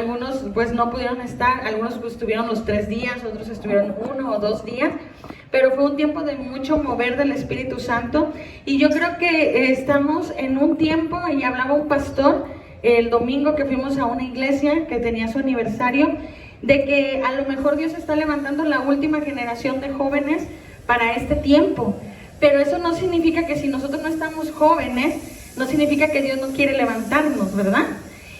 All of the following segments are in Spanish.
algunos pues no pudieron estar, algunos pues estuvieron los 3 días, otros estuvieron 1 o 2 días, pero fue un tiempo de mucho mover del Espíritu Santo, y yo creo que estamos en un tiempo, y hablaba un pastor el domingo que fuimos a una iglesia que tenía su aniversario, de que a lo mejor Dios está levantando la última generación de jóvenes para este tiempo, pero eso no significa que si nosotros no estamos jóvenes, no significa que Dios no quiere levantarnos, ¿verdad?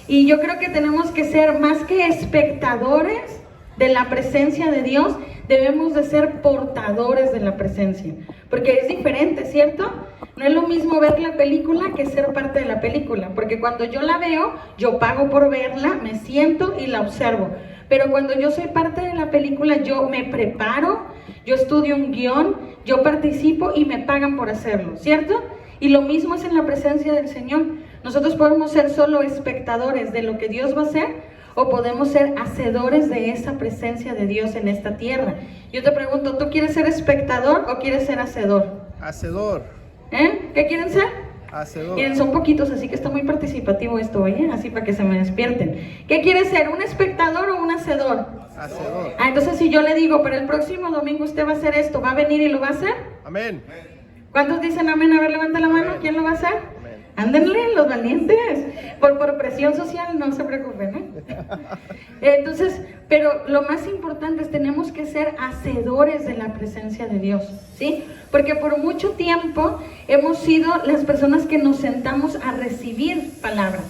Y yo creo que tenemos que ser más que espectadores de la presencia de Dios, debemos de ser portadores de la presencia, porque es diferente, ¿cierto? No es lo mismo ver la película que ser parte de la película, porque cuando yo la veo, yo pago por verla, me siento y la observo, pero cuando yo soy parte de la película, yo me preparo, yo estudio un guión, yo participo y me pagan por hacerlo, ¿cierto? Y lo mismo es en la presencia del Señor. Nosotros podemos ser solo espectadores de lo que Dios va a hacer, o podemos ser hacedores de esa presencia de Dios en esta tierra. Yo te pregunto, ¿tú quieres ser espectador o quieres ser hacedor? Hacedor. ¿Qué quieren ser? Hacedor. Miren, son poquitos, así que está muy participativo esto, oye, así para que se me despierten. ¿Qué quieres ser, un espectador o un hacedor? Hacedor. Entonces si yo le digo, para el próximo domingo usted va a hacer esto, ¿va a venir y lo va a hacer? Amén. ¿Cuántos dicen amén? A ver, levanta la mano. ¿Quién lo va a hacer? Amén. Ándenle, los valientes. Por presión social, no se preocupen, Entonces, pero lo más importante es tenemos que ser hacedores de la presencia de Dios, ¿sí? Porque por mucho tiempo hemos sido las personas que nos sentamos a recibir palabra,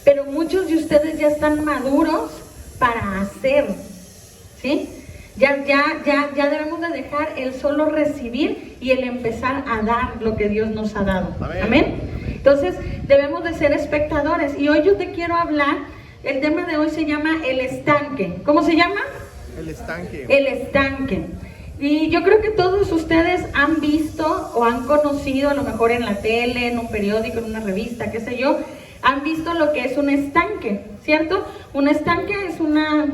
pero muchos de ustedes ya están maduros para hacer, ¿sí? Ya debemos de dejar el solo recibir y el empezar a dar lo que Dios nos ha dado. Amén. ¿Amén? Entonces debemos de ser espectadores, y hoy yo te quiero hablar, el tema de hoy se llama el estanque. ¿Cómo se llama? El estanque. El estanque. Y yo creo que todos ustedes han visto o han conocido, a lo mejor en la tele, en un periódico, en una revista, qué sé yo, han visto lo que es un estanque, ¿cierto? Un estanque es una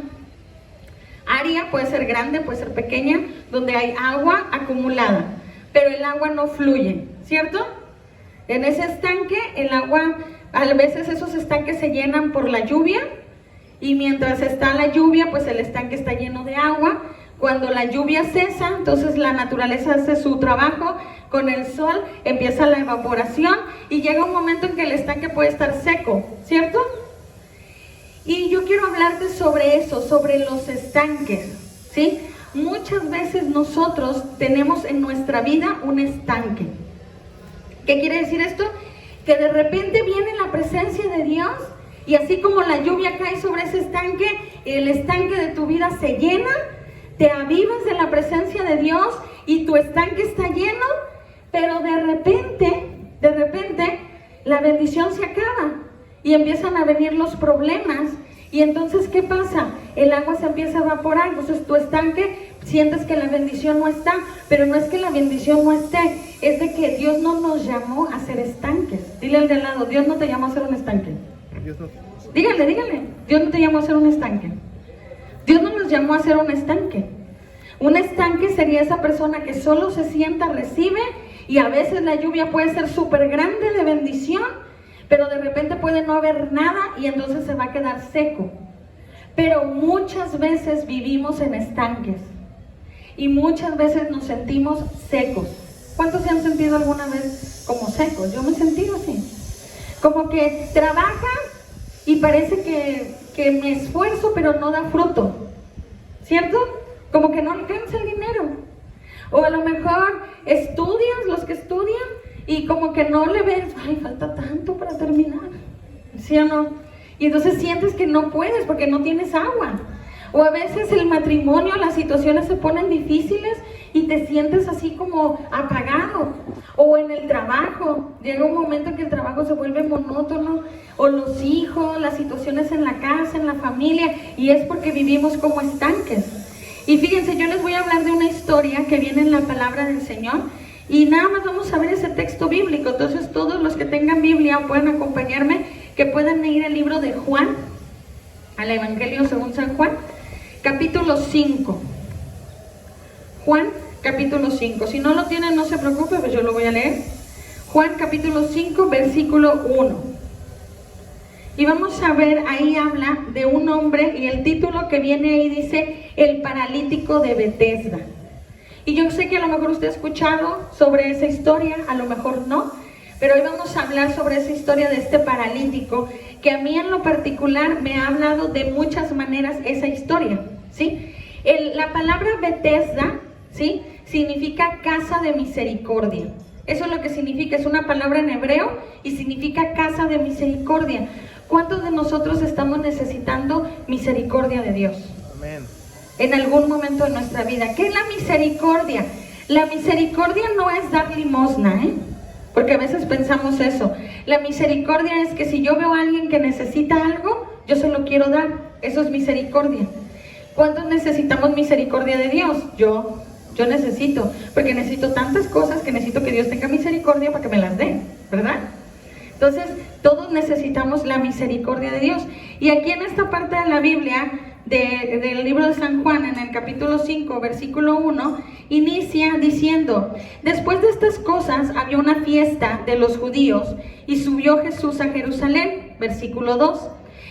área, puede ser grande, puede ser pequeña, donde hay agua acumulada, pero el agua no fluye, ¿cierto? En ese estanque, el agua, a veces esos estanques se llenan por la lluvia, y mientras está la lluvia, pues el estanque está lleno de agua. Cuando la lluvia cesa, entonces la naturaleza hace su trabajo, con el sol empieza la evaporación, y llega un momento en que el estanque puede estar seco, ¿cierto? Y yo quiero hablarte sobre eso, sobre los estanques, ¿sí? Muchas veces nosotros tenemos en nuestra vida un estanque. ¿Qué quiere decir esto? Que de repente viene la presencia de Dios, y así como la lluvia cae sobre ese estanque, el estanque de tu vida se llena, te avivas de la presencia de Dios y tu estanque está lleno, pero de repente la bendición se acaba y empiezan a venir los problemas. Y entonces, ¿qué pasa? El agua se empieza a evaporar, entonces tu estanque sientes que la bendición no está, pero no es que la bendición no esté, es de que Dios no nos llamó a ser estanques. Dile al de al lado, Dios no te llamó a ser un estanque. Dios no. Dígale, Dios no te llamó a ser un estanque. Dios no nos llamó a ser un estanque. Un estanque sería esa persona que solo se sienta, recibe, y a veces la lluvia puede ser súper grande de bendición, pero de repente puede no haber nada y entonces se va a quedar seco. Pero muchas veces vivimos en estanques y muchas veces nos sentimos secos. ¿Cuántos se han sentido alguna vez como secos? Yo me he sentido así. Como que trabajas y parece que me esfuerzo pero no da fruto, ¿cierto? Como que no alcanza el dinero. O a lo mejor estudias, los que estudian, y como que no le ves, ay, falta tanto para terminar, ¿sí o no? Y entonces sientes que no puedes porque no tienes agua. O a veces el matrimonio, las situaciones se ponen difíciles y te sientes así como apagado. O en el trabajo, llega un momento en que el trabajo se vuelve monótono. O los hijos, las situaciones en la casa, en la familia, y es porque vivimos como estanques. Y fíjense, yo les voy a hablar de una historia que viene en la palabra del Señor, y nada más vamos a ver ese texto bíblico. Entonces todos los que tengan Biblia pueden acompañarme, que puedan ir al libro de Juan, al Evangelio según San Juan, capítulo 5. Juan, capítulo 5. Si no lo tienen, no se preocupe, pues yo lo voy a leer. Juan, capítulo 5, versículo 1. Y vamos a ver, ahí habla de un hombre y el título que viene ahí dice, el paralítico de Betesda. Y yo sé que a lo mejor usted ha escuchado sobre esa historia, a lo mejor no, pero hoy vamos a hablar sobre esa historia de este paralítico, que a mí en lo particular me ha hablado de muchas maneras esa historia, ¿sí? La palabra Betesda, ¿sí?, significa casa de misericordia. Eso es lo que significa, es una palabra en hebreo y significa casa de misericordia. ¿Cuántos de nosotros estamos necesitando misericordia de Dios? Amén. En algún momento de nuestra vida. ¿Qué es la misericordia? La misericordia no es dar limosna, porque a veces pensamos eso. La misericordia es que si yo veo a alguien que necesita algo, yo se lo quiero dar. Eso es misericordia. ¿Cuántos necesitamos misericordia de Dios? Yo necesito, porque necesito tantas cosas que necesito que Dios tenga misericordia para que me las dé, ¿verdad? Entonces, todos necesitamos la misericordia de Dios. Y aquí en esta parte de la Biblia, del libro de San Juan, en el capítulo 5, versículo 1, inicia diciendo: después de estas cosas había una fiesta de los judíos y subió Jesús a Jerusalén, versículo 2.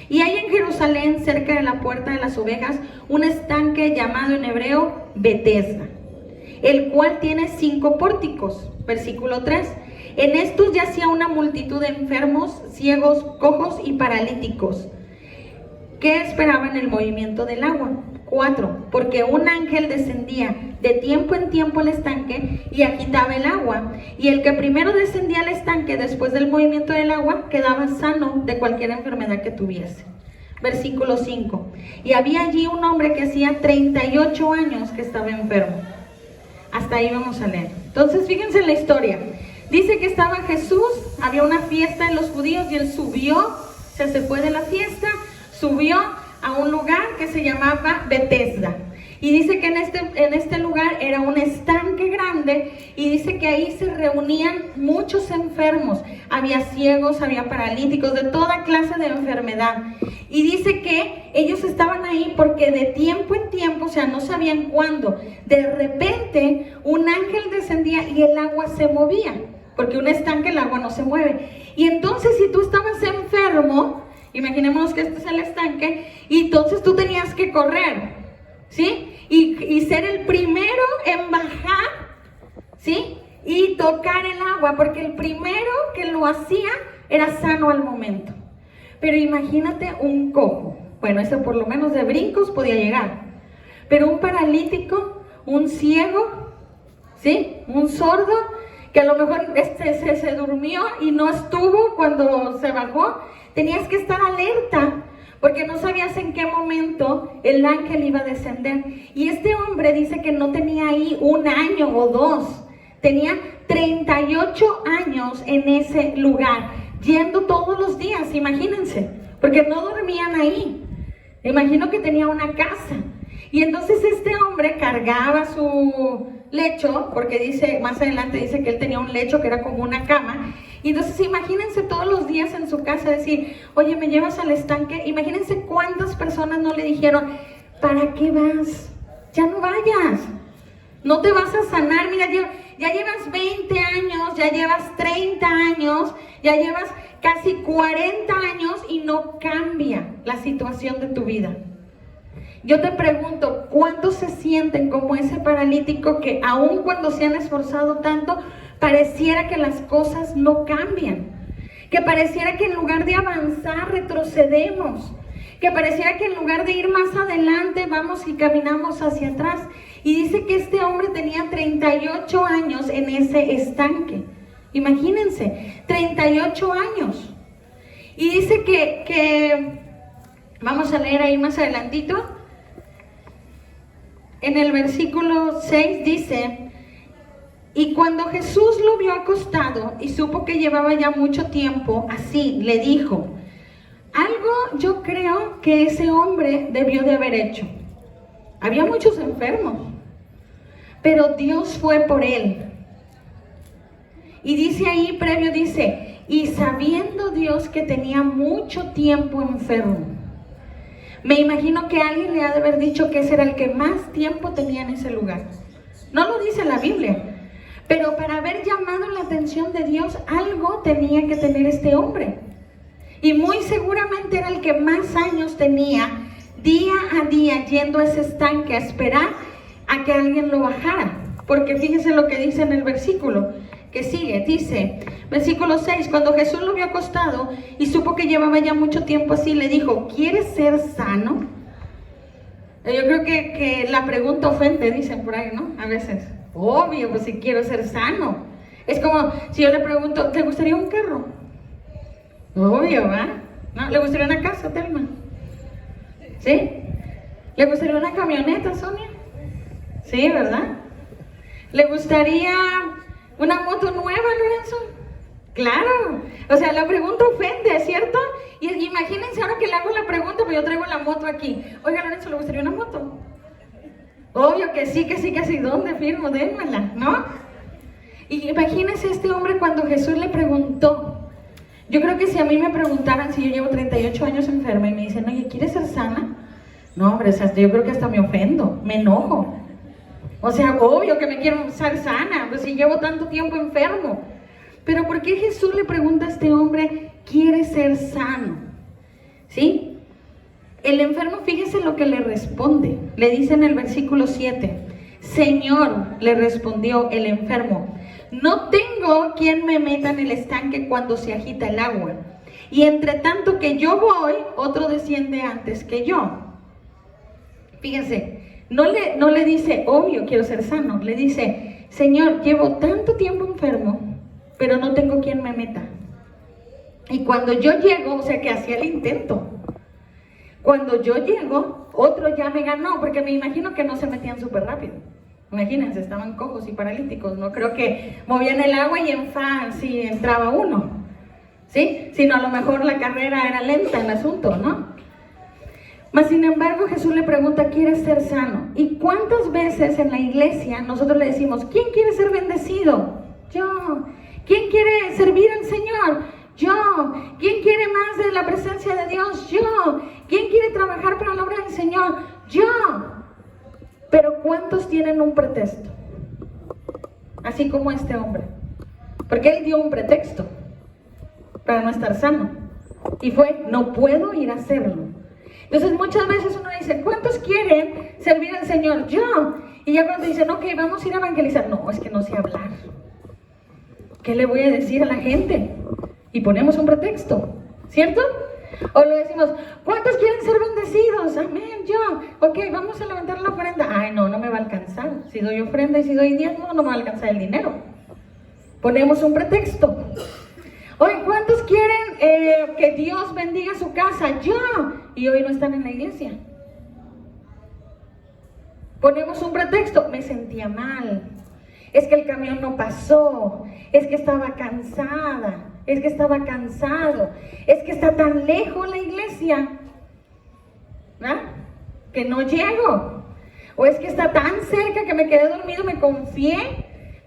Y hay en Jerusalén, cerca de la puerta de las ovejas, un estanque llamado en hebreo Betesda, el cual tiene 5 pórticos, versículo 3. En estos yacía una multitud de enfermos, ciegos, cojos y paralíticos, que esperaban el movimiento del agua. 4. Porque un ángel descendía de tiempo en tiempo al estanque y agitaba el agua, y el que primero descendía al estanque después del movimiento del agua quedaba sano de cualquier enfermedad que tuviese. Versículo 5. Y había allí un hombre que hacía 38 años que estaba enfermo. Hasta ahí vamos a leer. Entonces, fíjense en la historia. Dice que estaba Jesús, había una fiesta de los judíos y él subió, se fue de la fiesta, subió a un lugar que se llamaba Betesda. Y dice que en este lugar era un estanque grande y dice que ahí se reunían muchos enfermos. Había ciegos, había paralíticos, de toda clase de enfermedad. Y dice que ellos estaban ahí porque de tiempo en tiempo, o sea, no sabían cuándo, de repente un ángel descendía y el agua se movía, porque un estanque el agua no se mueve. Y entonces si tú estabas enfermo, imaginémonos que este es el estanque, y entonces tú tenías que correr, ¿sí? Y ser el primero en bajar, ¿sí? Y tocar el agua, porque el primero que lo hacía era sano al momento. Pero imagínate un cojo, bueno, ese por lo menos de brincos podía llegar, pero un paralítico, un ciego, ¿sí? Un sordo, que a lo mejor se durmió y no estuvo cuando se bajó. Tenías que estar alerta, porque no sabías en qué momento el ángel iba a descender. Y este hombre dice que no tenía ahí 1 año o 2, tenía 38 años en ese lugar, yendo todos los días, imagínense, porque no dormían ahí. Me imagino que tenía una casa. Y entonces este hombre cargaba su lecho, porque dice, más adelante dice que él tenía un lecho que era como una cama. Y entonces imagínense todos los días en su casa decir: oye, ¿me llevas al estanque? Imagínense cuántas personas no le dijeron: ¿para qué vas? Ya no vayas, no te vas a sanar. Mira, ya llevas 20 años, ya llevas 30 años, ya llevas casi 40 años y no cambia la situación de tu vida. Yo te pregunto, ¿cuántos se sienten como ese paralítico que aun cuando se han esforzado tanto, pareciera que las cosas no cambian? Que pareciera que en lugar de avanzar, retrocedemos. Que pareciera que en lugar de ir más adelante, vamos y caminamos hacia atrás. Y dice que este hombre tenía 38 años en ese estanque. Imagínense, 38 años. Y dice que vamos a leer ahí más adelantito. En el versículo 6 dice: y cuando Jesús lo vio acostado y supo que llevaba ya mucho tiempo así, le dijo: algo yo creo que ese hombre debió de haber hecho. Había muchos enfermos, pero Dios fue por él. Y dice ahí, previo, dice: y sabiendo Dios que tenía mucho tiempo enfermo. Me imagino que alguien le ha de haber dicho que ese era el que más tiempo tenía en ese lugar. No lo dice la Biblia, pero para haber llamado la atención de Dios, algo tenía que tener este hombre. Y muy seguramente era el que más años tenía día a día yendo a ese estanque a esperar a que alguien lo bajara. Porque fíjese lo que dice en el versículo que sigue, dice, versículo 6, cuando Jesús lo vio acostado y supo que llevaba ya mucho tiempo así, le dijo, ¿quieres ser sano? Yo creo que la pregunta ofende, dicen por ahí, ¿no? A veces, obvio, pues si quiero ser sano. Es como si yo le pregunto, ¿te gustaría un carro? Obvio, ¿verdad? ¿No? ¿Le gustaría una casa, Telma? ¿Sí? ¿Le gustaría una camioneta, Sonia? Sí, ¿verdad? ¿Le gustaría una moto nueva, Lorenzo? Claro. O sea, la pregunta ofende, ¿cierto? Y imagínense ahora que le hago la pregunta, pues yo traigo la moto aquí. Oiga, Lorenzo, ¿le gustaría una moto? Obvio que sí, que sí, que sí. ¿Dónde firmo? Démela, ¿no? Y imagínense este hombre cuando Jesús le preguntó. Yo creo que si a mí me preguntaran, si yo llevo 38 años enferma y me dicen, oye, ¿quieres ser sana? No, hombre, o sea, yo creo que hasta me ofendo, me enojo. O sea, obvio que me quiero ser sana, pues si llevo tanto tiempo enfermo. Pero ¿por qué Jesús le pregunta a este hombre, ¿quiere ser sano? ¿Sí? El enfermo, fíjese lo que le responde. Le dice en el versículo 7, Señor, le respondió el enfermo, no tengo quien me meta en el estanque cuando se agita el agua. Y entre tanto que yo voy, otro desciende antes que yo. Fíjense, no le dice, obvio, quiero ser sano. Le dice, Señor, llevo tanto tiempo enfermo, pero no tengo quien me meta. Y cuando yo llego, o sea que hacía el intento. Cuando yo llego, otro ya me ganó, porque me imagino que no se metían súper rápido. Imagínense, estaban cojos y paralíticos, no creo que movían el agua y sí entraba uno, ¿sí? Sino a lo mejor la carrera era lenta el asunto, ¿no? Mas sin embargo Jesús le pregunta, ¿quieres ser sano? ¿Y cuántas veces en la iglesia nosotros le decimos, ¿quién quiere ser bendecido? Yo. ¿Quién quiere servir al Señor? Yo. ¿Quién quiere más de la presencia de Dios? Yo. ¿Quién quiere trabajar para la obra del Señor? Yo. Pero ¿cuántos tienen un pretexto? Así como este hombre. Porque él dio un pretexto para no estar sano. Y fue, no puedo ir a hacerlo. Entonces muchas veces uno dice, ¿cuántos quieren servir al Señor? Yo. Y ya cuando dicen, ok, vamos a ir a evangelizar. No, es que no sé hablar. ¿Qué le voy a decir a la gente? Y ponemos un pretexto, ¿cierto? O le decimos, ¿cuántos quieren ser bendecidos? Amén, yo. Ok, vamos a levantar la ofrenda. Ay, no me va a alcanzar. Si doy ofrenda y si doy diezmo, no me va a alcanzar el dinero. Ponemos un pretexto. Oye, ¿cuántos quieren que Dios bendiga su casa? Yo. Y hoy no están en la iglesia. Ponemos un pretexto. Me sentía mal. Es que el camión no pasó. Es que estaba cansada. Es que estaba cansado, es que está tan lejos la iglesia, ¿verdad? Que no llego, o es que está tan cerca que me quedé dormido, me confié,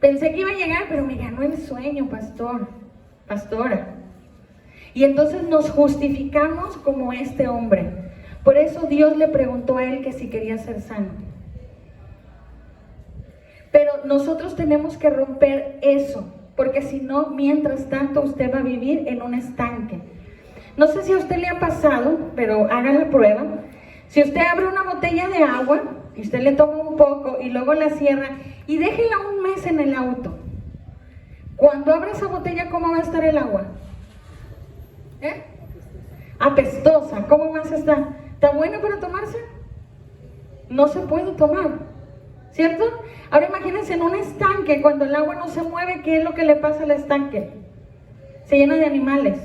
pensé que iba a llegar, pero me ganó el sueño, pastora. Y entonces nos justificamos como este hombre. Por eso Dios le preguntó a él que si quería ser sano. Pero nosotros tenemos que romper eso. Porque si no, mientras tanto usted va a vivir en un estanque. No sé si a usted le ha pasado, pero haga la prueba. Si usted abre una botella de agua, y usted le toma un poco y luego la cierra y déjela un mes en el auto. Cuando abra esa botella, ¿cómo va a estar el agua? Apestosa. ¿Cómo más está? ¿Está buena para tomarse? No se puede tomar, ¿cierto? Ahora imagínense en un estanque, cuando el agua no se mueve, ¿qué es lo que le pasa al estanque? Se llena de animales,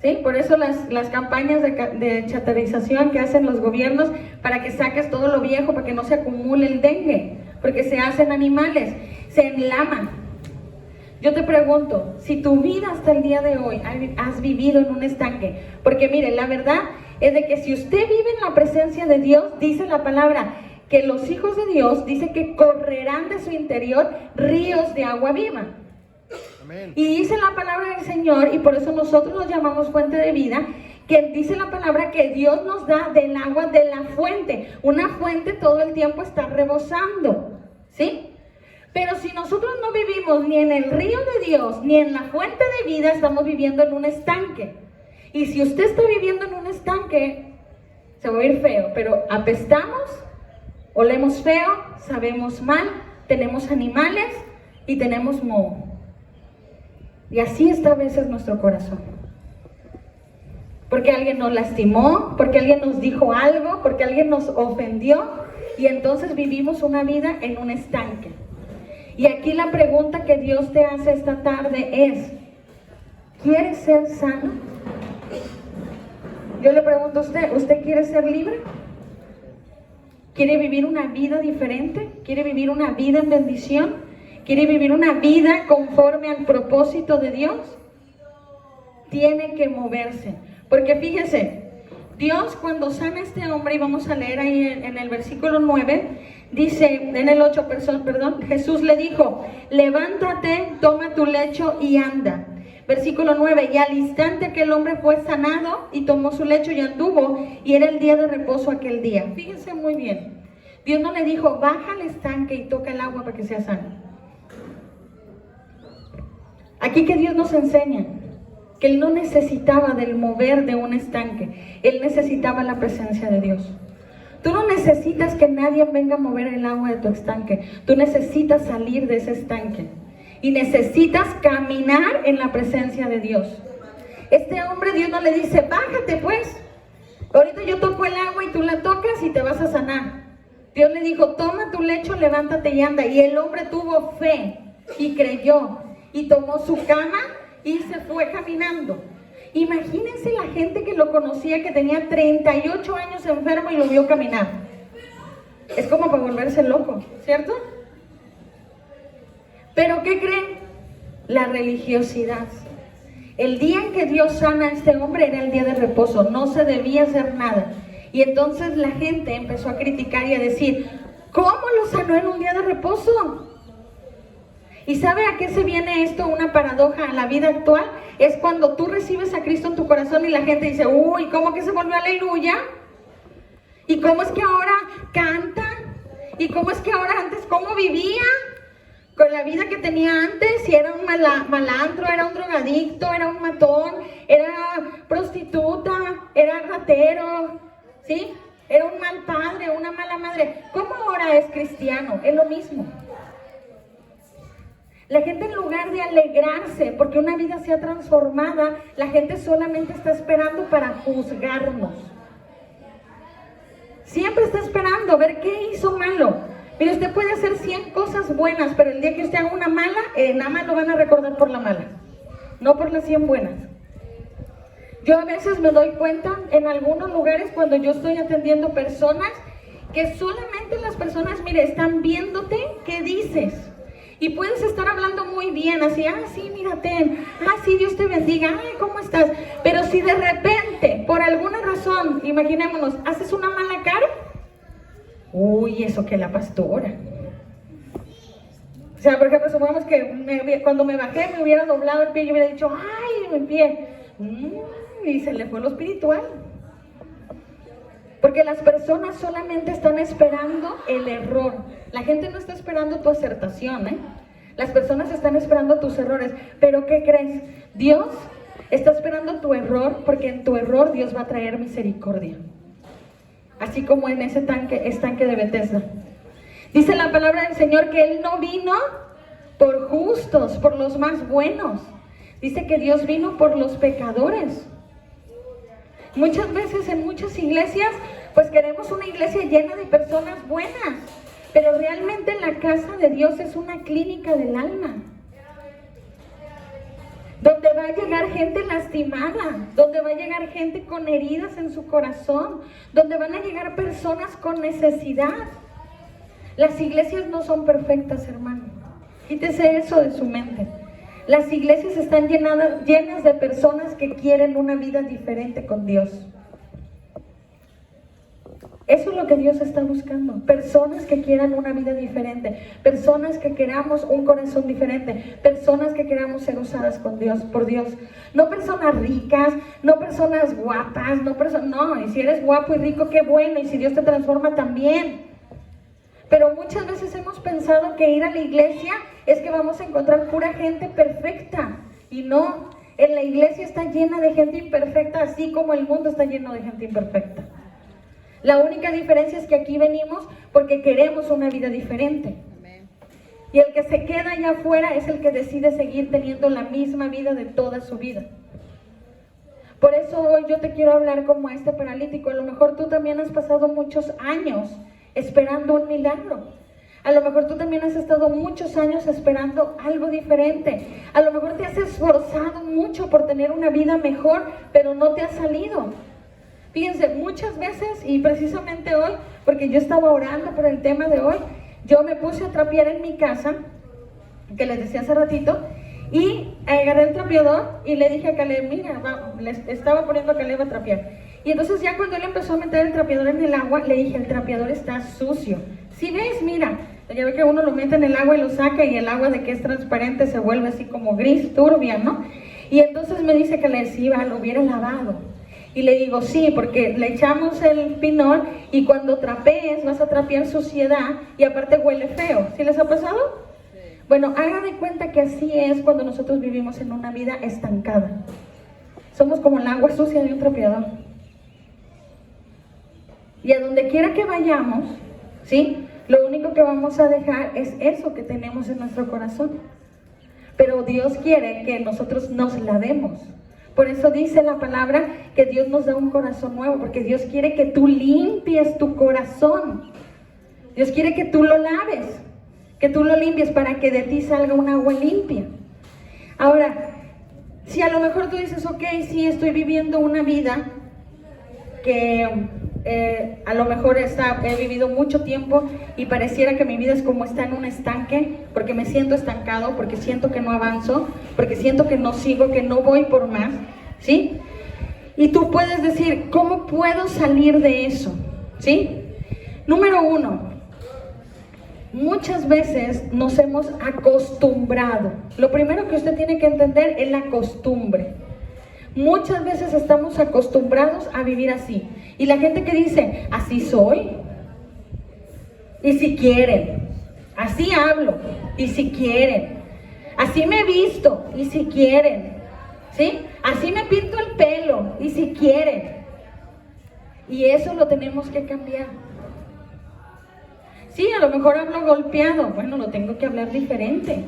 ¿sí? Por eso las campañas de chatarrización que hacen los gobiernos para que saques todo lo viejo, para que no se acumule el dengue, porque se hacen animales, se enlaman. Yo te pregunto, si tu vida hasta el día de hoy has vivido en un estanque, porque mire, la verdad es de que si usted vive en la presencia de Dios, dice la palabra, que los hijos de Dios, dice que correrán de su interior ríos de agua viva. Amén. Y dice la palabra del Señor, y por eso nosotros nos llamamos fuente de vida, que dice la palabra que Dios nos da del agua de la fuente. Una fuente todo el tiempo está rebosando, ¿sí? Pero si nosotros no vivimos ni en el río de Dios, ni en la fuente de vida, estamos viviendo en un estanque. Y si usted está viviendo en un estanque, se va a oír feo, pero apestamos, olemos feo, sabemos mal, tenemos animales y tenemos moho. Y así está a veces nuestro corazón. Porque alguien nos lastimó, porque alguien nos dijo algo, porque alguien nos ofendió, y entonces vivimos una vida en un estanque. Y aquí la pregunta que Dios te hace esta tarde es: ¿quieres ser sano? Yo le pregunto a usted, ¿usted quiere ser libre? ¿Quiere vivir una vida diferente? ¿Quiere vivir una vida en bendición? ¿Quiere vivir una vida conforme al propósito de Dios? Tiene que moverse. Porque fíjese, Dios cuando sana a este hombre, y vamos a leer ahí en el versículo 9, dice, en el 8, perdón, Jesús le dijo: levántate, toma tu lecho y anda. Versículo 9, y al instante aquel hombre fue sanado y tomó su lecho y anduvo, y era el día de reposo aquel día. Fíjense muy bien, Dios no le dijo, baja al estanque y toca el agua para que sea sano. Aquí que Dios nos enseña que Él no necesitaba del mover de un estanque, Él necesitaba la presencia de Dios. Tú no necesitas que nadie venga a mover el agua de tu estanque, tú necesitas salir de ese estanque y necesitas caminar en la presencia de Dios. Este hombre, Dios no le dice, bájate pues, ahorita yo toco el agua y tú la tocas y te vas a sanar. Dios le dijo, toma tu lecho, levántate y anda. Y el hombre tuvo fe y creyó y tomó su cama y se fue caminando. Imagínense la gente que lo conocía, que tenía 38 años enfermo y lo vio caminar. Es como para volverse loco, ¿cierto? Pero ¿qué creen? La religiosidad. El día en que Dios sana a este hombre era el día de reposo, no se debía hacer nada. Y entonces la gente empezó a criticar y a decir, ¿cómo lo sanó en un día de reposo? ¿Y sabe a qué se viene esto? Una paradoja a la vida actual. Es cuando tú recibes a Cristo en tu corazón y la gente dice, uy, ¿cómo que se volvió aleluya? ¿Y cómo es que ahora canta? ¿Y cómo es que ahora antes cómo vivía? Con la vida que tenía antes, si era un malandro, era un drogadicto, era un matón, era prostituta, era ratero, ¿sí? Era un mal padre, una mala madre. ¿Cómo ahora es cristiano? Es lo mismo. La gente, en lugar de alegrarse porque una vida sea transformada, la gente solamente está esperando para juzgarnos. Siempre está esperando ver qué hizo malo. Mire, usted puede hacer 100 cosas buenas, pero el día que usted haga una mala, nada más lo van a recordar por la mala, no por las 100 buenas. Yo a veces me doy cuenta en algunos lugares cuando yo estoy atendiendo personas, que solamente las personas, mire, están viéndote qué dices. Y puedes estar hablando muy bien, así, sí, mírate, sí, Dios te bendiga, ¿cómo estás? Pero si de repente, por alguna razón, imaginémonos, haces una mala cara, uy, eso que la pastora. O sea, por ejemplo, supongamos que cuando me bajé me hubiera doblado el pie y yo hubiera dicho, ay, mi pie, y se le fue lo espiritual. Porque las personas solamente están esperando el error. La gente no está esperando tu acertación, ¿eh? Las personas están esperando tus errores. Pero ¿qué crees? Dios está esperando tu error, porque en tu error Dios va a traer misericordia. Así como en ese estanque de Bethesda. Dice la palabra del Señor que Él no vino por justos, por los más buenos. Dice que Dios vino por los pecadores. Muchas veces en muchas iglesias, pues queremos una iglesia llena de personas buenas, pero realmente la casa de Dios es una clínica del alma, donde va a llegar gente lastimada, donde va a llegar gente con heridas en su corazón, donde van a llegar personas con necesidad. Las iglesias no son perfectas, hermano. Quítese eso de su mente. Las iglesias están llenas de personas que quieren una vida diferente con Dios. Eso es lo que Dios está buscando. Personas que quieran una vida diferente. Personas que queramos un corazón diferente. Personas que queramos ser usadas con Dios, por Dios. No personas ricas, no personas guapas, no, y si eres guapo y rico, qué bueno, y si Dios te transforma también. Pero muchas veces hemos pensado que ir a la iglesia es que vamos a encontrar pura gente perfecta. Y no, En la iglesia está llena de gente imperfecta, así como el mundo está lleno de gente imperfecta. La única diferencia es que aquí venimos porque queremos una vida diferente. Y el que se queda allá afuera es el que decide seguir teniendo la misma vida de toda su vida. Por eso hoy yo te quiero hablar como a este paralítico. A lo mejor tú también has pasado muchos años esperando un milagro. A lo mejor tú también has estado muchos años esperando algo diferente. A lo mejor te has esforzado mucho por tener una vida mejor, pero no te ha salido. Fíjense, muchas veces, y precisamente hoy, porque yo estaba orando por el tema de hoy, yo me puse a trapear en mi casa, que les decía hace ratito, y agarré el trapeador y le dije a Caleb, mira, le estaba poniendo a Caleb a trapear. Y entonces ya cuando él empezó a meter el trapeador en el agua, le dije, el trapeador está sucio. Si ves, mira, ya ve que uno lo mete en el agua y lo saca y el agua de que es transparente se vuelve así como gris, turbia, ¿no? Y entonces me dice que le decía, lo hubiera lavado. Y le digo, sí, porque le echamos el pinol y cuando trapees vas a trapear suciedad y aparte huele feo. ¿Sí les ha pasado? Sí. Bueno, haga de cuenta que así es cuando nosotros vivimos en una vida estancada. Somos como el agua sucia de un trapeador. Y a donde quiera que vayamos, ¿sí? Lo único que vamos a dejar es eso que tenemos en nuestro corazón. Pero Dios quiere que nosotros nos lavemos. Por eso dice la palabra que Dios nos da un corazón nuevo, porque Dios quiere que tú limpies tu corazón. Dios quiere que tú lo laves, que tú lo limpies para que de ti salga un agua limpia. Ahora, si a lo mejor tú dices, ok, sí, estoy viviendo una vida que a lo mejor he vivido mucho tiempo y pareciera que mi vida es como está en un estanque, porque me siento estancado, porque siento que no avanzo, porque siento que no sigo, que no voy por más, ¿sí? Y tú puedes decir, ¿cómo puedo salir de eso? ¿Sí? Número 1, muchas veces nos hemos acostumbrado. Lo primero que usted tiene que entender es la costumbre. Muchas veces estamos acostumbrados a vivir así. Y la gente que dice, así soy, y si quieren, así hablo, y si quieren, así me visto, y si quieren, ¿sí? Así me pinto el pelo, y si quieren. Y eso lo tenemos que cambiar. Sí, a lo mejor hablo golpeado, bueno, lo tengo que hablar diferente.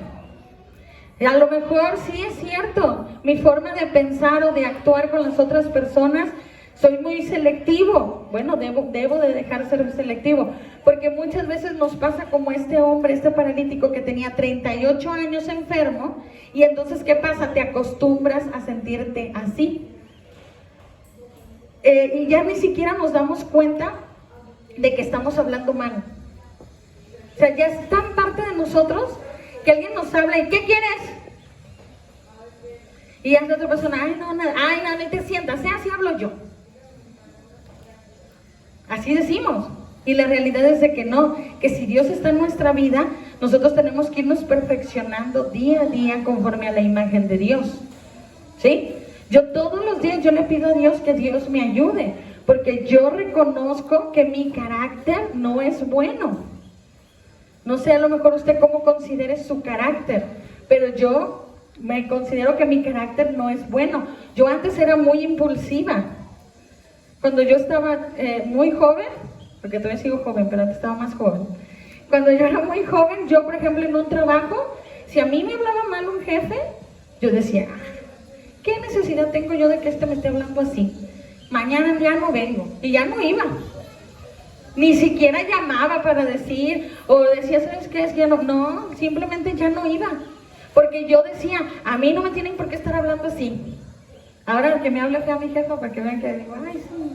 A lo mejor sí es cierto, mi forma de pensar o de actuar con las otras personas, soy muy selectivo. Bueno, debo de dejar de ser selectivo, porque muchas veces nos pasa como este hombre, este paralítico que tenía 38 años enfermo, y entonces ¿qué pasa? Te acostumbras a sentirte así. Y ya ni siquiera nos damos cuenta de que estamos hablando mal. O sea, ya es tan parte de nosotros que alguien nos habla y ¿qué quieres? Y ya es la otra persona, ay no, ni te sientas, así hablo yo. Así decimos. Y la realidad es de que no, que si Dios está en nuestra vida, nosotros tenemos que irnos perfeccionando día a día conforme a la imagen de Dios. ¿Sí? Yo todos los días yo le pido a Dios que Dios me ayude, porque yo reconozco que mi carácter no es bueno. No sé a lo mejor usted cómo considere su carácter, pero yo me considero que mi carácter no es bueno. Yo antes era muy impulsiva. Cuando yo estaba muy joven, porque todavía sigo joven, pero antes estaba más joven. Cuando yo era muy joven, yo por ejemplo en un trabajo, si a mí me hablaba mal un jefe, yo decía, ¿qué necesidad tengo yo de que este me esté hablando así? Mañana ya no vengo, y ya no iba. Ni siquiera llamaba para decir, o decía, ¿sabes qué? Es que ya no, simplemente ya no iba. Porque yo decía, a mí no me tienen por qué estar hablando así. Ahora que me hable fea mi jefa, para que vean que digo, ay, sí.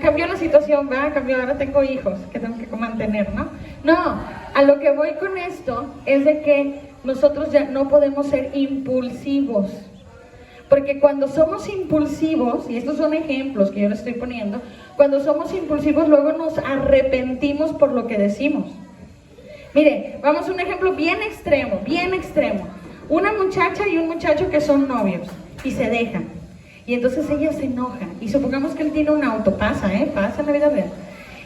Cambió la situación, ¿verdad? Cambió, ahora tengo hijos que tengo que mantener, ¿no? No, a lo que voy con esto es de que nosotros ya no podemos ser impulsivos. Porque cuando somos impulsivos, y estos son ejemplos que yo les estoy poniendo, cuando somos impulsivos luego nos arrepentimos por lo que decimos. Mire, vamos a un ejemplo bien extremo, bien extremo. Una muchacha y un muchacho que son novios y se dejan. Y entonces ella se enoja. Y supongamos que él tiene un auto, pasa en la vida real.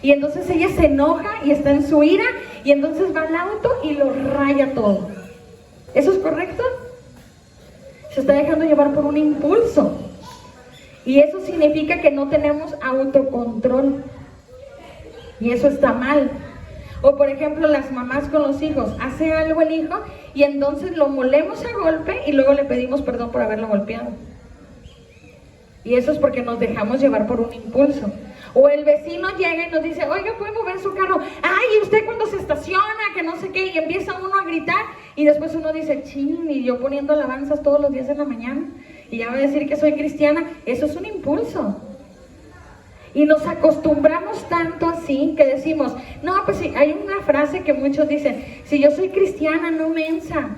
Y entonces ella se enoja y está en su ira y entonces va al auto y lo raya todo. ¿Eso es correcto? Se está dejando llevar por un impulso. Y eso significa que no tenemos autocontrol. Y eso está mal. O por ejemplo, las mamás con los hijos. Hace algo el hijo y entonces lo molemos a golpe y luego le pedimos perdón por haberlo golpeado. Y eso es porque nos dejamos llevar por un impulso. O el vecino llega y nos dice, oiga, ¿puede mover su carro? Ay, ¿y usted cuando se estaciona? Que no sé qué. Y empieza uno a gritar. Y después uno dice, chin, y yo poniendo alabanzas todos los días en la mañana. Y ya va a decir que soy cristiana. Eso es un impulso. Y nos acostumbramos tanto así que decimos, no, pues sí, hay una frase que muchos dicen, si yo soy cristiana, no mensa.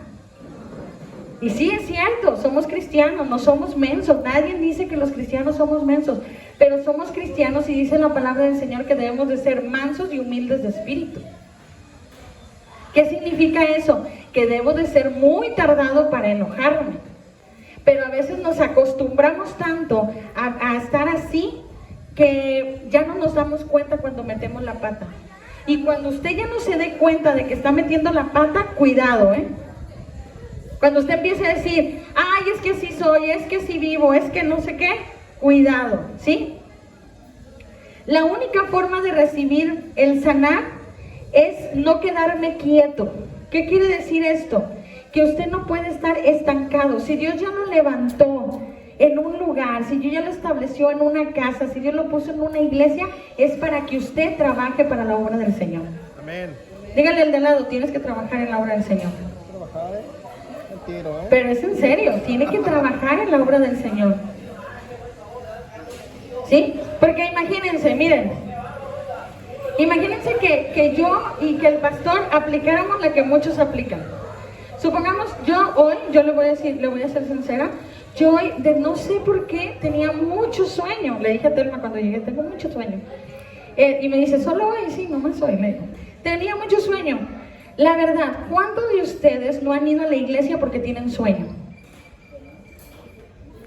Y sí, es cierto, somos cristianos, no somos mensos. Nadie dice que los cristianos somos mensos, pero somos cristianos y dice la palabra del Señor que debemos de ser mansos y humildes de espíritu. ¿Qué significa eso? Que debo de ser muy tardado para enojarme. Pero a veces nos acostumbramos tanto a estar así que ya no nos damos cuenta cuando metemos la pata. Y cuando usted ya no se dé cuenta de que está metiendo la pata, cuidado, Cuando usted empiece a decir, ay, es que así soy, es que así vivo, es que no sé qué, cuidado, ¿sí? La única forma de recibir el sanar es no quedarme quieto. ¿Qué quiere decir esto? Que usted no puede estar estancado. Si Dios ya lo levantó en un lugar, si Dios ya lo estableció en una casa, si Dios lo puso en una iglesia, es para que usted trabaje para la obra del Señor. Amén. Dígale al de lado, tienes que trabajar en la obra del Señor. Trabajar, tiro, Pero es en serio, tiene que trabajar en la obra del Señor. ¿Sí? Porque imagínense, miren, imagínense que yo y que el pastor aplicáramos la que muchos aplican. Supongamos, yo le voy a decir, le voy a ser sincera, yo hoy, no sé por qué, tenía mucho sueño. Le dije a Telma cuando llegué, tengo mucho sueño. Y me dice, ¿solo hoy? Sí, nomás hoy, le digo. Tenía mucho sueño. La verdad, ¿cuántos de ustedes no han ido a la iglesia porque tienen sueño?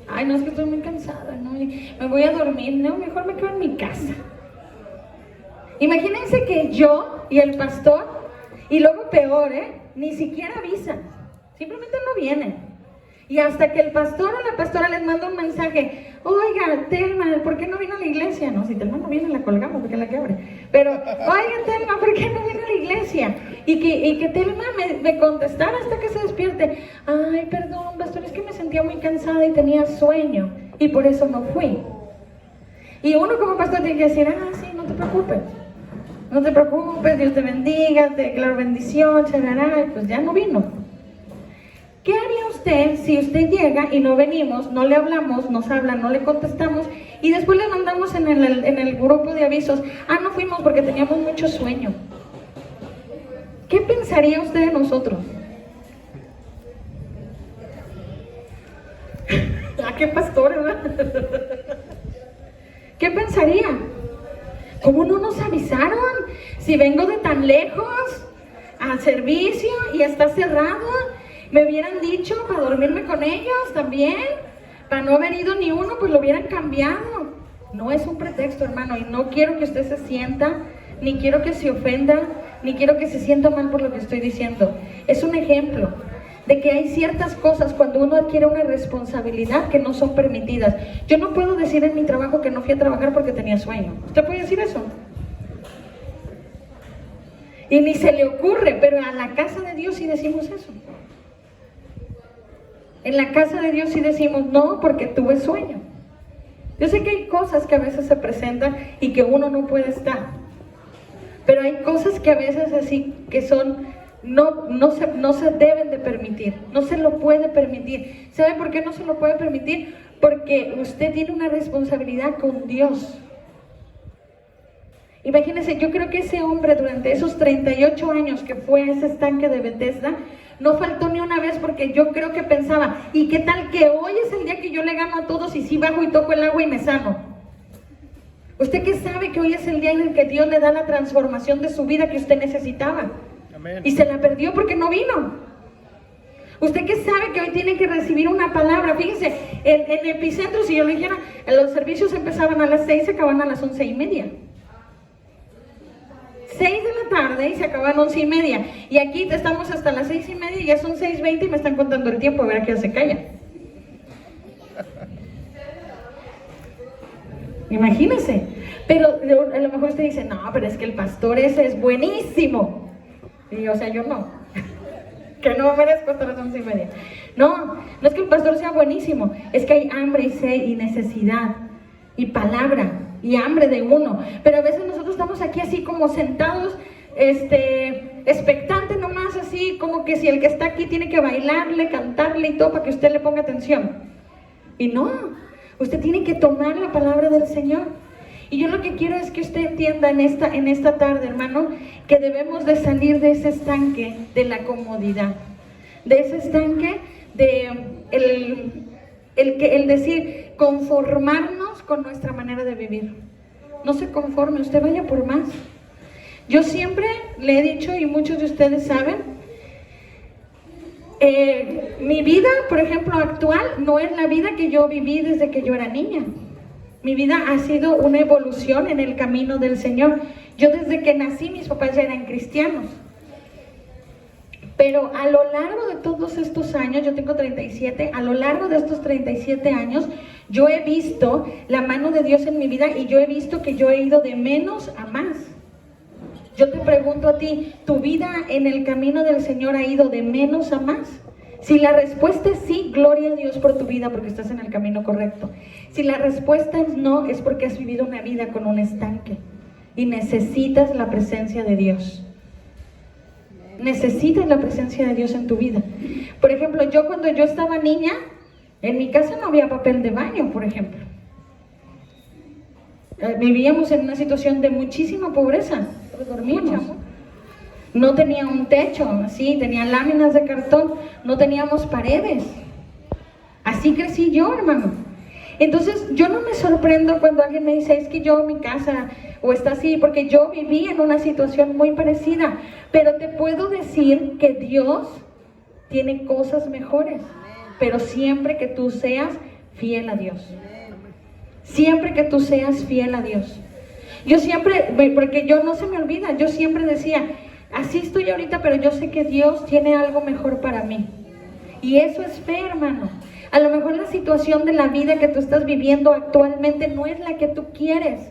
Ay, no, es que estoy muy cansada, ¿no? Me voy a dormir, no, mejor me quedo en mi casa. Imagínense que yo y el pastor, y luego peor, ni siquiera avisan, simplemente no vienen. Y hasta que el pastor o la pastora les manda un mensaje, oiga, Telma, ¿por qué no vino a la iglesia? No, si Telma no viene, la colgamos porque la quebre. Pero, oiga, Telma, ¿por qué no viene a la iglesia? Y que Telma me contestara hasta que se despierte. Ay, perdón, pastor, es que me sentía muy cansada y tenía sueño, y por eso no fui. Y uno como pastor tiene que decir, sí, no te preocupes. No te preocupes, Dios te bendiga, te declaro bendición, charará, y pues ya no vino. ¿Qué haría usted si usted llega y no venimos, no le hablamos, nos hablan, no le contestamos y después le mandamos en el grupo de avisos, no fuimos porque teníamos mucho sueño? ¿Qué pensaría usted de nosotros? ¿Qué pastor, verdad? ¿Qué pensaría? ¿Cómo no nos avisaron? Si vengo de tan lejos al servicio y está cerrado, me hubieran dicho para dormirme con ellos también, para no haber ido ni uno, pues lo hubieran cambiado. No es un pretexto, hermano, y no quiero que usted se sienta, ni quiero que se ofenda, ni quiero que se sienta mal por lo que estoy diciendo. Es un ejemplo de que hay ciertas cosas cuando uno adquiere una responsabilidad que no son permitidas. Yo no puedo decir en mi trabajo que no fui a trabajar porque tenía sueño. ¿Usted puede decir eso? Y ni se le ocurre, pero a la casa de Dios sí decimos eso. En la casa de Dios sí decimos, no, porque tuve sueño. Yo sé que hay cosas que a veces se presentan y que uno no puede estar. Pero hay cosas que a veces así, que son, no se deben de permitir. No se lo puede permitir. ¿Sabe por qué no se lo puede permitir? Porque usted tiene una responsabilidad con Dios. Imagínense, yo creo que ese hombre durante esos 38 años que fue a ese estanque de Bethesda, no faltó ni una vez porque yo creo que pensaba, ¿y qué tal que hoy es el día que yo le gano a todos y sí bajo y toco el agua y me sano? ¿Usted qué sabe que hoy es el día en el que Dios le da la transformación de su vida que usted necesitaba? Amén. Y se la perdió porque no vino. ¿Usted qué sabe que hoy tiene que recibir una palabra? Fíjese, en Epicentro, si yo le dijera, los servicios empezaban a las 6, se acaban a las 11:30. 6 de la tarde y se acaban 11:30. Y aquí estamos hasta las 6:30 y ya son 6:20 y me están contando el tiempo, a ver a qué hora se calla. Imagínense. Pero a lo mejor usted dice, no, pero es que el pastor ese es buenísimo. Y o sea, yo no. Que no merezco hasta las 11:30. No, no es que el pastor sea buenísimo, es que hay hambre y sed y necesidad y palabra y hambre de uno. Pero a veces nosotros estamos aquí así como sentados, expectantes nomás, así como que si el que está aquí tiene que bailarle, cantarle y todo para que usted le ponga atención. Y no, usted tiene que tomar la palabra del Señor. Y yo lo que quiero es que usted entienda en esta tarde, hermano, que debemos de salir de ese estanque de la comodidad, de ese estanque de el decir, conformarnos con nuestra manera de vivir. No se conforme, usted vaya por más. Yo siempre le he dicho, y muchos de ustedes saben, mi vida, por ejemplo, actual, no es la vida que yo viví desde que yo era niña. Mi vida ha sido una evolución en el camino del Señor. Yo desde que nací, mis papás ya eran cristianos. Pero a lo largo de todos estos años, yo tengo 37, a lo largo de estos 37 años, yo he visto la mano de Dios en mi vida y yo he visto que yo he ido de menos a más. Yo te pregunto a ti, ¿tu vida en el camino del Señor ha ido de menos a más? Si la respuesta es sí, gloria a Dios por tu vida porque estás en el camino correcto. Si la respuesta es no, es porque has vivido una vida con un estanque y necesitas la presencia de Dios. Necesitas la presencia de Dios en tu vida. Por ejemplo, yo cuando yo estaba niña, en mi casa no había papel de baño, por ejemplo. Vivíamos en una situación de muchísima pobreza. Dormíamos. No tenía un techo, así, tenía láminas de cartón, no teníamos paredes. Así crecí yo, hermano. Entonces, yo no me sorprendo cuando alguien me dice, es que yo, mi casa, o está así, porque yo viví en una situación muy parecida. Pero te puedo decir que Dios tiene cosas mejores, pero siempre que tú seas fiel a Dios. Siempre que tú seas fiel a Dios. Yo siempre, porque yo no se me olvida, yo siempre decía, así estoy ahorita, pero yo sé que Dios tiene algo mejor para mí. Y eso es fe, hermano. A lo mejor la situación de la vida que tú estás viviendo actualmente no es la que tú quieres,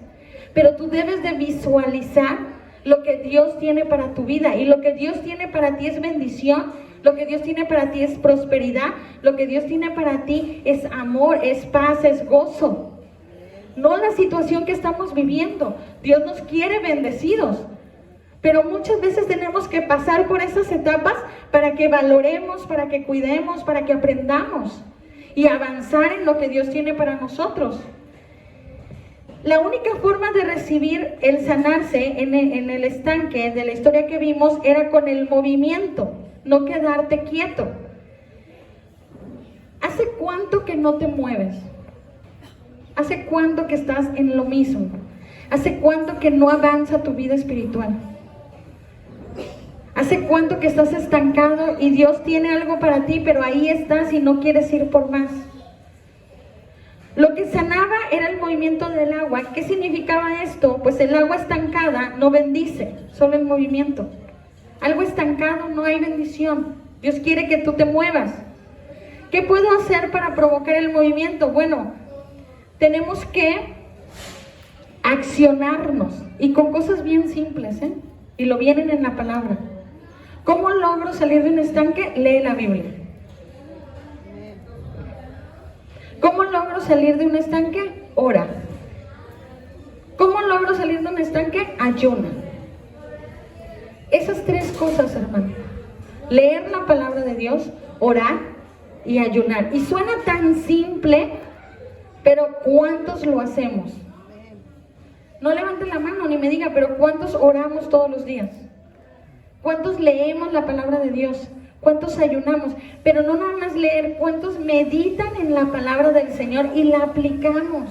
pero tú debes de visualizar lo que Dios tiene para tu vida. Y lo que Dios tiene para ti es bendición, lo que Dios tiene para ti es prosperidad, lo que Dios tiene para ti es amor, es paz, es gozo. No la situación que estamos viviendo. Dios nos quiere bendecidos. Pero muchas veces tenemos que pasar por esas etapas para que valoremos, para que cuidemos, para que aprendamos y avanzar en lo que Dios tiene para nosotros. La única forma de recibir el sanarse en el estanque de la historia que vimos era con el movimiento, no quedarte quieto. ¿Hace cuánto que no te mueves? ¿Hace cuánto que estás en lo mismo? ¿Hace cuánto que no avanza tu vida espiritual? ¿Hace cuánto que estás estancado y Dios tiene algo para ti, pero ahí estás y no quieres ir por más? Lo que sanaba era el movimiento del agua. ¿Qué significaba esto? Pues el agua estancada no bendice, solo el movimiento. Algo estancado no hay bendición. Dios quiere que tú te muevas. ¿Qué puedo hacer para provocar el movimiento? Bueno, tenemos que accionarnos y con cosas bien simples, y lo vienen en la palabra. ¿Cómo logro salir de un estanque? Lee la Biblia. ¿Cómo logro salir de un estanque? Ora. ¿Cómo logro salir de un estanque? Ayuna. Esas tres cosas, hermano. Leer la palabra de Dios, orar y ayunar. Y suena tan simple, pero ¿cuántos lo hacemos? No levanten la mano ni me diga, pero ¿cuántos oramos todos los días? ¿Cuántos leemos la palabra de Dios? ¿Cuántos ayunamos? Pero no nada más leer, ¿cuántos meditan en la palabra del Señor y la aplicamos?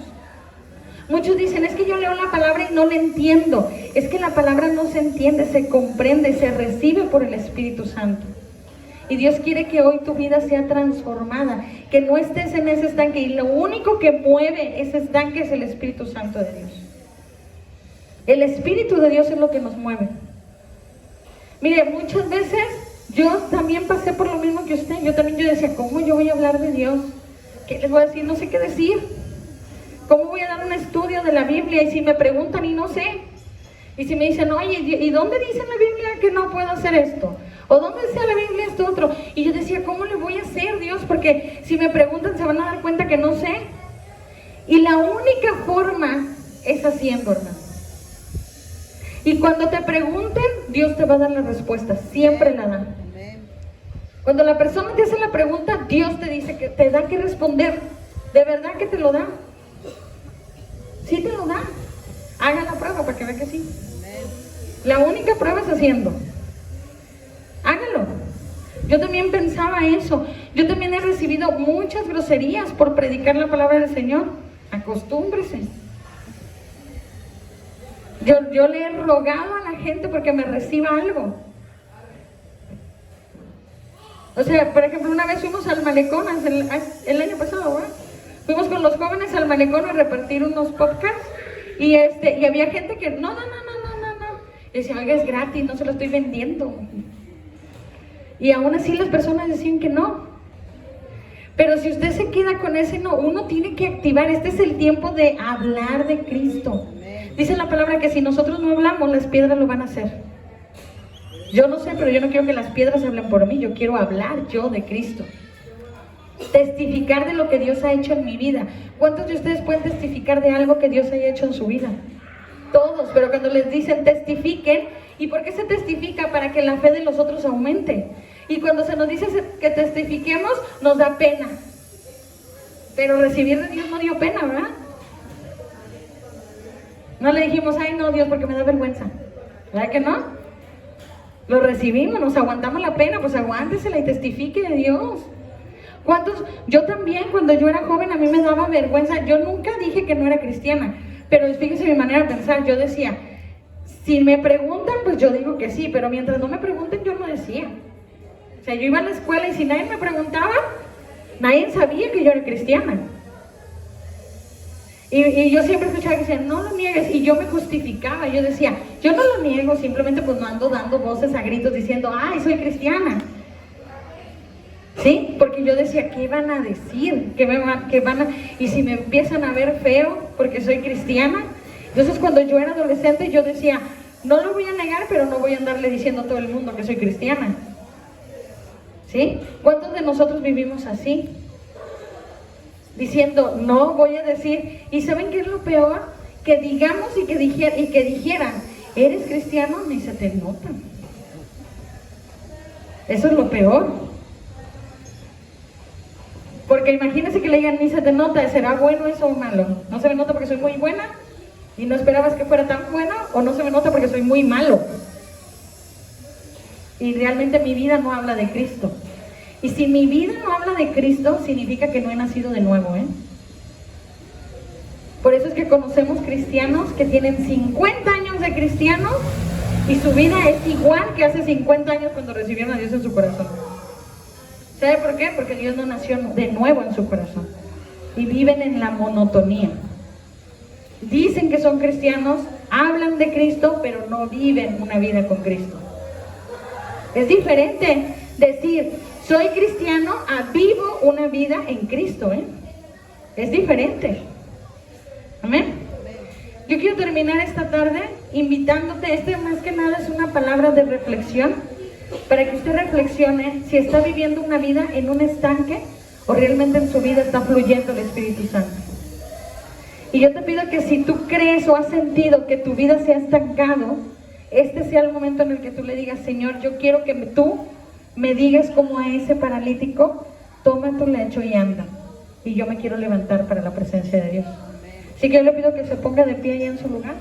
Muchos dicen, es que yo leo la palabra y no la entiendo. Es que la palabra no se entiende, se comprende, se recibe por el Espíritu Santo. Y Dios quiere que hoy tu vida sea transformada, que no estés en ese estanque. Y lo único que mueve ese estanque es el Espíritu Santo de Dios. El Espíritu de Dios es lo que nos mueve. Mire, muchas veces yo también pasé por lo mismo que usted. Yo decía, ¿cómo yo voy a hablar de Dios? ¿Qué les voy a decir? No sé qué decir. ¿Cómo voy a dar un estudio de la Biblia? Y si me preguntan y no sé. Y si me dicen, oye, ¿y dónde dice en la Biblia que no puedo hacer esto? ¿O dónde dice en la Biblia esto otro? Y yo decía, ¿cómo le voy a hacer, Dios? Porque si me preguntan se van a dar cuenta que no sé. Y la única forma es haciendo, hermano. Y cuando te pregunten, Dios te va a dar la respuesta. Siempre la da. Cuando la persona te hace la pregunta, Dios te dice que te da que responder. De verdad que te lo da. Sí te lo da. Haga la prueba para que vea que sí. La única prueba es haciendo. Hágalo. Yo también pensaba eso. Yo también he recibido muchas groserías por predicar la palabra del Señor. Acostúmbrese. Yo le he rogado a la gente porque me reciba algo. O sea, por ejemplo, una vez fuimos al malecón, el año pasado, ¿verdad? Fuimos con los jóvenes al malecón a repartir unos podcasts y había gente que no. Y decía, oiga, es gratis, no se lo estoy vendiendo. Y aún así las personas decían que no. Pero si usted se queda con ese no, uno tiene que activar. Este es el tiempo de hablar de Cristo. Dice la palabra que si nosotros no hablamos, las piedras lo van a hacer. Yo no sé, pero yo no quiero que las piedras hablen por mí. Yo quiero hablar yo de Cristo. Testificar de lo que Dios ha hecho en mi vida. ¿Cuántos de ustedes pueden testificar de algo que Dios haya hecho en su vida? Todos, pero cuando les dicen testifiquen, ¿y por qué se testifica? Para que la fe de los otros aumente. Y cuando se nos dice que testifiquemos, nos da pena. Pero recibir de Dios no dio pena, ¿verdad? No le dijimos, ay no, Dios, porque me da vergüenza. ¿Verdad que no? Lo recibimos, nos aguantamos la pena, pues aguántesela y testifique de Dios. ¿Cuántos? Yo también, cuando yo era joven, a mí me daba vergüenza. Yo nunca dije que no era cristiana, pero fíjese mi manera de pensar. Yo decía, si me preguntan, pues yo digo que sí, pero mientras no me pregunten, yo no decía. O sea, yo iba a la escuela y si nadie me preguntaba, nadie sabía que yo era cristiana. Y yo siempre escuchaba que decían, no lo niegues, y yo me justificaba. Yo decía, yo no lo niego, simplemente pues no ando dando voces a gritos diciendo, ay, soy cristiana. ¿Sí? Porque yo decía, ¿qué van a decir? Y si me empiezan a ver feo porque soy cristiana. Entonces cuando yo era adolescente yo decía, no lo voy a negar, pero no voy a andarle diciendo a todo el mundo que soy cristiana. ¿Sí? ¿Cuántos de nosotros vivimos así? Diciendo, no voy a decir. ¿Y saben qué es lo peor? Que digamos y que dijeran, ¿eres cristiano? Ni se te nota. Eso es lo peor. Porque imagínense que le digan, ni se te nota, ¿será bueno eso o malo? No se me nota porque soy muy buena y no esperabas que fuera tan buena, o no se me nota porque soy muy malo. Y realmente mi vida no habla de Cristo. Y si mi vida no habla de Cristo, significa que no he nacido de nuevo, ¿eh? Por eso es que conocemos cristianos que tienen 50 años de cristianos y su vida es igual que hace 50 años cuando recibieron a Dios en su corazón. ¿Sabe por qué? Porque Dios no nació de nuevo en su corazón. Y viven en la monotonía. Dicen que son cristianos, hablan de Cristo, pero no viven una vida con Cristo. Es diferente decir, soy cristiano, a vivo una vida en Cristo, ¿eh? Es diferente. Amén. Yo quiero terminar esta tarde invitándote, más que nada es una palabra de reflexión, para que usted reflexione si está viviendo una vida en un estanque o realmente en su vida está fluyendo el Espíritu Santo. Y yo te pido que si tú crees o has sentido que tu vida se ha estancado, este sea el momento en el que tú le digas, Señor, yo quiero que tú me digas como a ese paralítico, toma tu lecho y anda. Y yo me quiero levantar para la presencia de Dios. Así que yo le pido que se ponga de pie allá en su lugar.